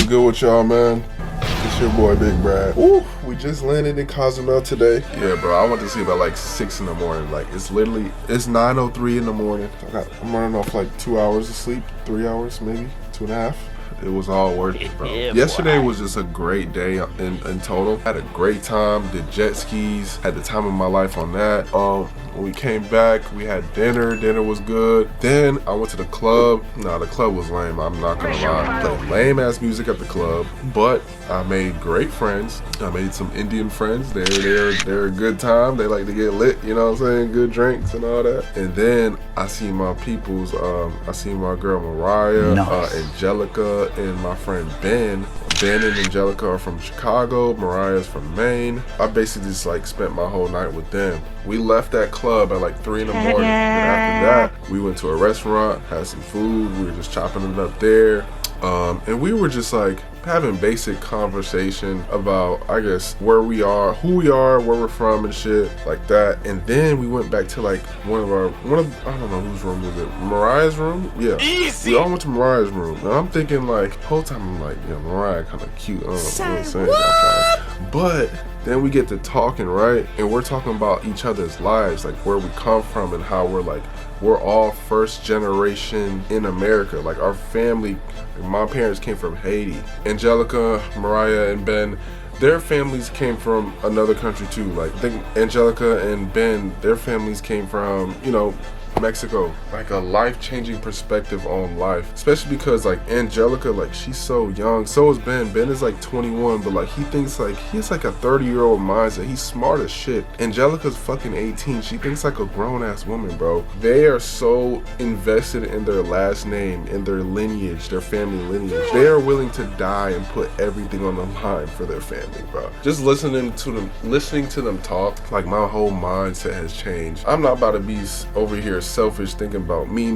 good with y'all, man? It's your boy Big Brad. Woo, we just landed in Cozumel today. Yeah, bro, I went to sleep at like 6 in the morning. Like, it's 9:03 in the morning. I'm running off like 2 hours of sleep, 3 hours maybe, 2.5. It was all worth it, bro. Yeah, yesterday boy. was just a great day in total. Had a great time, did jet skis, had the time of my life on that. When we came back, we had dinner. Dinner was good. Then I went to the club. Nah, the club was lame, I'm not gonna lie. Played lame ass music at the club, but I made great friends. I made some Indian friends. They're a good time. They like to get lit, you know what I'm saying? Good drinks and all that. And then I see my peoples, I see my girl Mariah, nice. Angelica, and my friend Ben. Ben and Angelica are from Chicago. Mariah's from Maine. I basically just like spent my whole night with them. We left that club at like 3 in the morning. And after that, we went to a restaurant, had some food. We were just chopping it up there. And we were just like having basic conversation about, I guess, where we are, who we are, where we're from and shit like that. And then we went back to like I don't know whose room was it? Mariah's room? Yeah. Easy. We all went to Mariah's room. And I'm thinking like, whole time I'm like, yeah, Mariah kind of cute. You know what I'm saying? But then we get to talking, right? And we're talking about each other's lives, like where we come from and how we're all first generation in America. Like our family, my parents came from Haiti. Angelica, Mariah, and Ben, their families came from another country too. Like I think Angelica and Ben, their families came from, you know, Mexico. Like a life-changing perspective on life, especially because like Angelica, like she's so young, so is Ben. Ben is like 21, but like he thinks like he's like a 30-year-old mindset. He's smart as shit. Angelica's fucking 18. She thinks like a grown-ass woman, bro. They are so invested in their last name, in their lineage, their family lineage. They are willing to die and put everything on the line for their family, bro. Just listening to them talk, like my whole mindset has changed. I'm not about to be over here selfish thinking about me.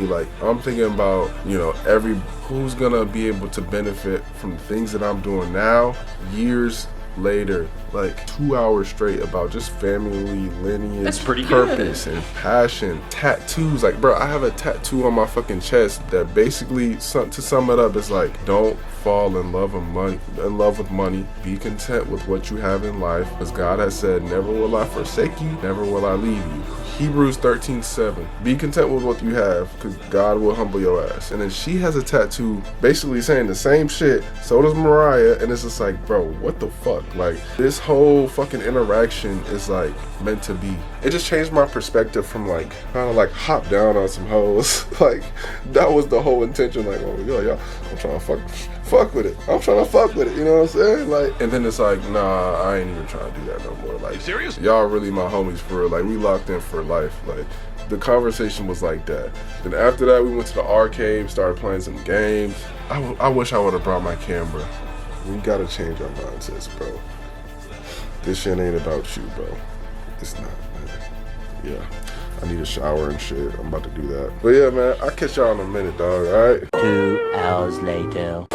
Like I'm thinking about, you know, who's gonna be able to benefit from the things that I'm doing now, years later, like 2 hours straight about just family, lineage, that's pretty purpose, good. and passion. Tattoos, like bro, I have a tattoo on my fucking chest that basically, to sum it up, is like, don't fall in love with money. Be content with what you have in life, because God has said, never will I forsake you, never will I leave you. Hebrews 13:7. Be content with what you have, because God will humble your ass. And then she has a tattoo basically saying the same shit. So does Mariah. And it's just like, bro, what the fuck? Like, this whole fucking interaction is like meant to be. It just changed my perspective from like kind of like hop down on some hoes. Like, that was the whole intention. Like, oh yo, I'm trying to fuck with it. I'm trying to fuck with it, you know what I'm saying? Like, and then it's like, nah, I ain't even trying to do that no more. Like, you serious? Y'all really my homies for real. Like, we locked in for life. Like, the conversation was like that. Then after that, we went to the arcade, started playing some games. I wish I would have brought my camera. We gotta change our mindsets, bro. This shit ain't about you, bro. It's not, man. Yeah. I need a shower and shit. I'm about to do that. But yeah, man, I'll catch y'all in a minute, dog, alright? 2 hours later.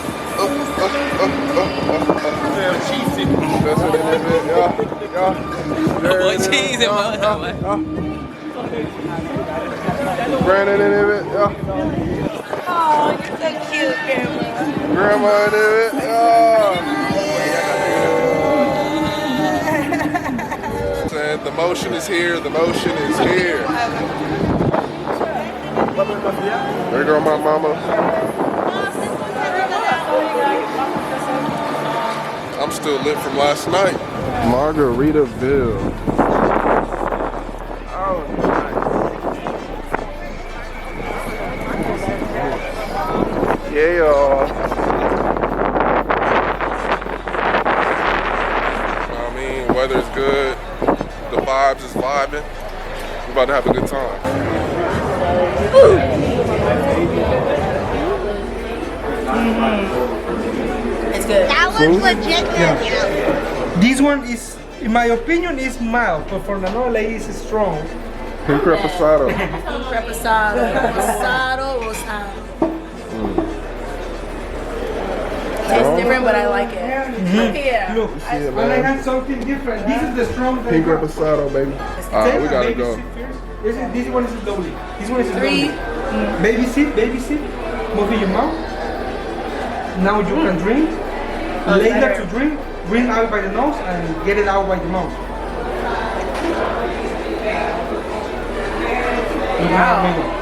Cheesy. That's what it is, y'all. Cheesy, Brandon in it, y'all. Oh, you're so cute, Grandma. Grandma in it, the motion is here. The motion is here. There go my mama. I'm still lit from last night. Margaritaville. Oh, nice. Yeah, y'all. I mean, weather's good. The vibes is vibing. We're about to have a good time. It's good. That was legit good. Yeah. This one is, in my opinion, is mild, but for another lady, it's strong. Pink reposado. It's different, but I like it. Yeah. Look, when I have something different, this is the strong. Pink reposado, baby. Alright, we gotta go. This one is lovely. This one is 3. lovely. Baby sip. Move in your mouth. Now you can drink. Later to drink out by the nose and get it out by the mouth. Wow.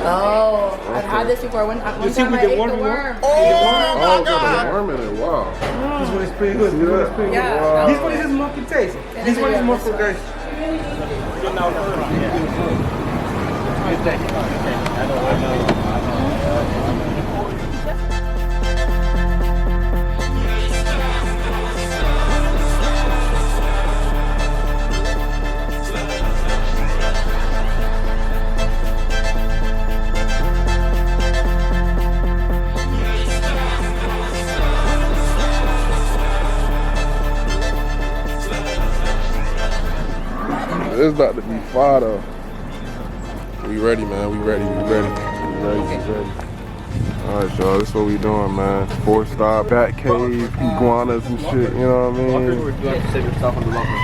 Oh, I've had this before. One time I ate the worm. Oh, got a worm in it. Wow. This one is pretty good. This one is pretty good. Wow. This one is a smoky taste. This one is more for guys. It's about to be fire though. We ready, man. We ready. Alright, y'all. This is what we doing, man. 4-star, bat cave, iguanas and shit. You know what I mean? You have to save yourself on the locker.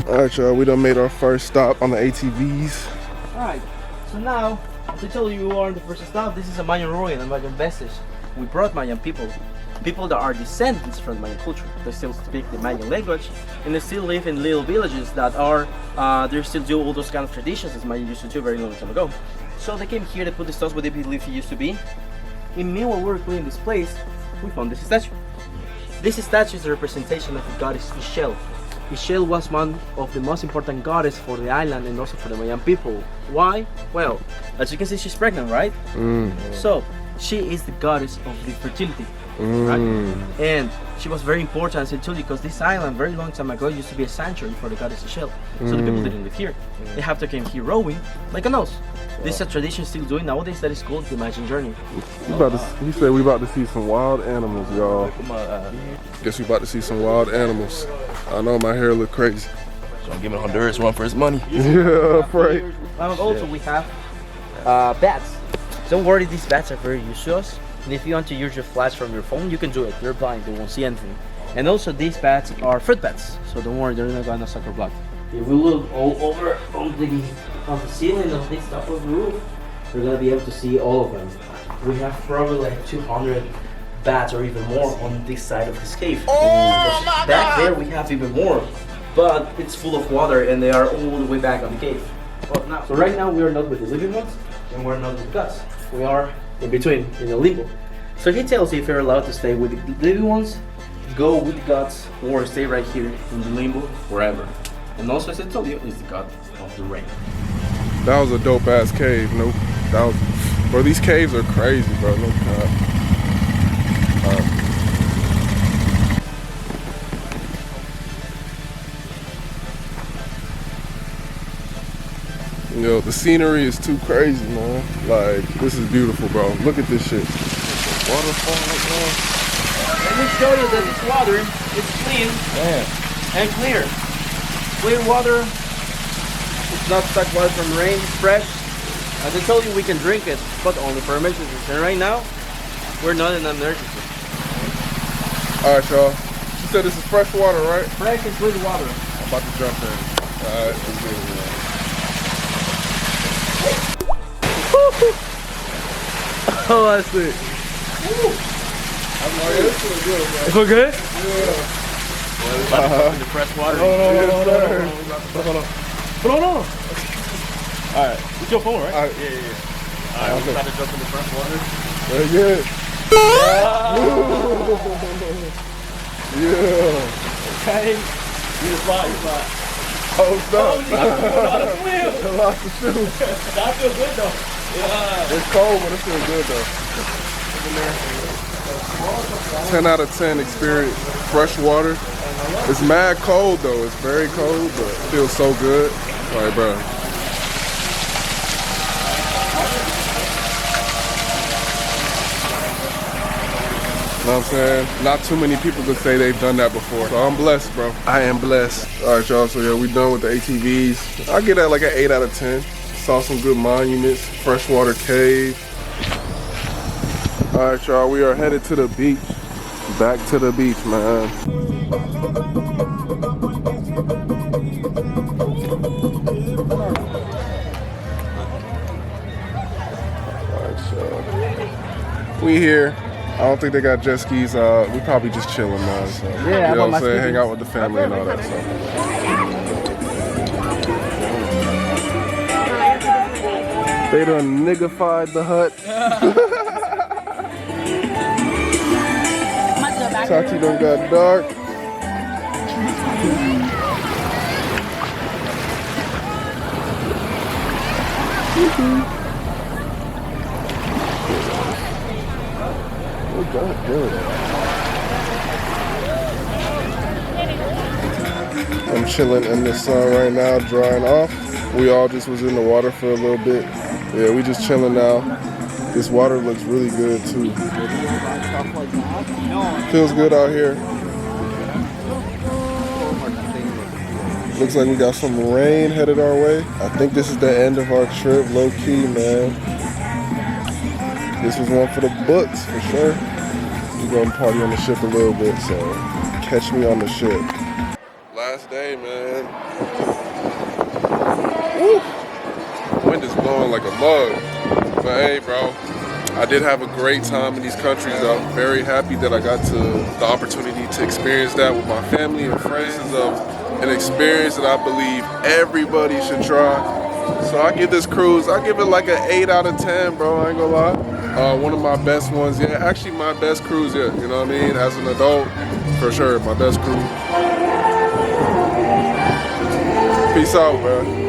Alright, y'all. We done made our first stop on the ATVs. Alright, so now, to tell you are on the first stop, this is a Mayan ruin and Mayan vestige. We brought Mayan people that are descendants from the Mayan culture. They still speak the Mayan language and they still live in little villages that are, they still do all those kind of traditions as Mayan used to do very long time ago. So they came here, they put the stones where they believe it used to be. And meanwhile we were cleaning this place, we found this statue. This statue is a representation of the goddess Ixchel. Ixchel was one of the most important goddess for the island and also for the Mayan people. Why? Well, as you can see, she's pregnant, right? So she is the goddess of the fertility, right? And she was very important, as I told you, because this island very long time ago used to be a sanctuary for the goddess Ixchel. So the people didn't live here. They have to come here rowing like a nose. This is a tradition still doing nowadays that is called the Imagine Journey. He said we about to see some wild animals, y'all. Guess we about to see some wild animals. I know my hair look crazy. So I'm giving Honduras one for his money. Yeah, right. Also we have bats. Don't worry, these bats are very used to us. And if you want to use your flash from your phone, you can do it. They're blind, they won't see anything. And also these bats are fruit bats. So don't worry, they're not gonna suck your blood. If we look all over on the ceiling of this top of the roof, we're gonna be able to see all of them. We have probably like 200 bats or even more on this side of this cave. Back there we have even more, but it's full of water and they are all the way back on the cave. So right now we are not with the living ones and we're not with the guts. We are in between, in a limbo. So he tells you if you're allowed to stay with the living ones, go with the guts, or stay right here in the limbo forever. And also, as I told you, is the god of the rain. That was a dope ass cave. Nope. That was, bro. These caves are crazy, bro. No cap. Yo, the scenery is too crazy, man. Like, this is beautiful, bro. Look at this shit. Waterfall, man. Let me show you that this water is clean and clear. Clear water. It's not stuck water from rain. It's fresh. As I told you, we can drink it, but only for emergencies. And right now, we're not in an emergency. All right, y'all. She said this is fresh water, right? Fresh and clear water. I'm about to jump in. All right, let's get it, man. Oh, that's it. It's so good? The fresh water. Hold on. Alright, it's your phone, right? All right. Yeah. Alright, we're about to jump in the fresh water. Very good. Yeah. Okay. You fly. Oh, stop. I lost the shoe. That feels good though. Yeah. It's cold, but it feels good though. 10 out of 10 experience. Fresh water. It's mad cold though. It's very cold, but it feels so good. All right, bro. You know what I'm saying? Not too many people could say they've done that before. So I'm blessed, bro. I am blessed. All right, y'all. So yeah, we done with the ATVs. I get that like an 8 out of 10. Saw some good monuments, freshwater cave. All right, y'all, we are headed to the beach. Back to the beach, man. All right, so we here. I don't think they got jet skis. We probably just chilling, man. So, Yeah, you know what I'm saying? Hang out with the family and all that stuff. They done niggified the hut. Tati done got dark. I'm chilling in the sun right now, drying off. We all just was in the water for a little bit. Yeah, we just chilling now. This water looks really good too. Feels good out here. Looks like we got some rain headed our way. I think this is the end of our trip, low key, man. This was one for the books for sure. We're gonna party on the ship a little bit, so catch me on the ship. Last day, man. Woo. Wind is blowing like a mug. But hey, bro, I did have a great time in these countries. I'm very happy that I got the opportunity to experience that with my family and friends. Of an experience that I believe everybody should try. So I give this cruise, I give it like an 8 out of 10, bro. I ain't gonna lie. One of my best ones. Yeah, actually my best cruise yet. You know what I mean? As an adult, for sure, my best cruise. Peace out, bro.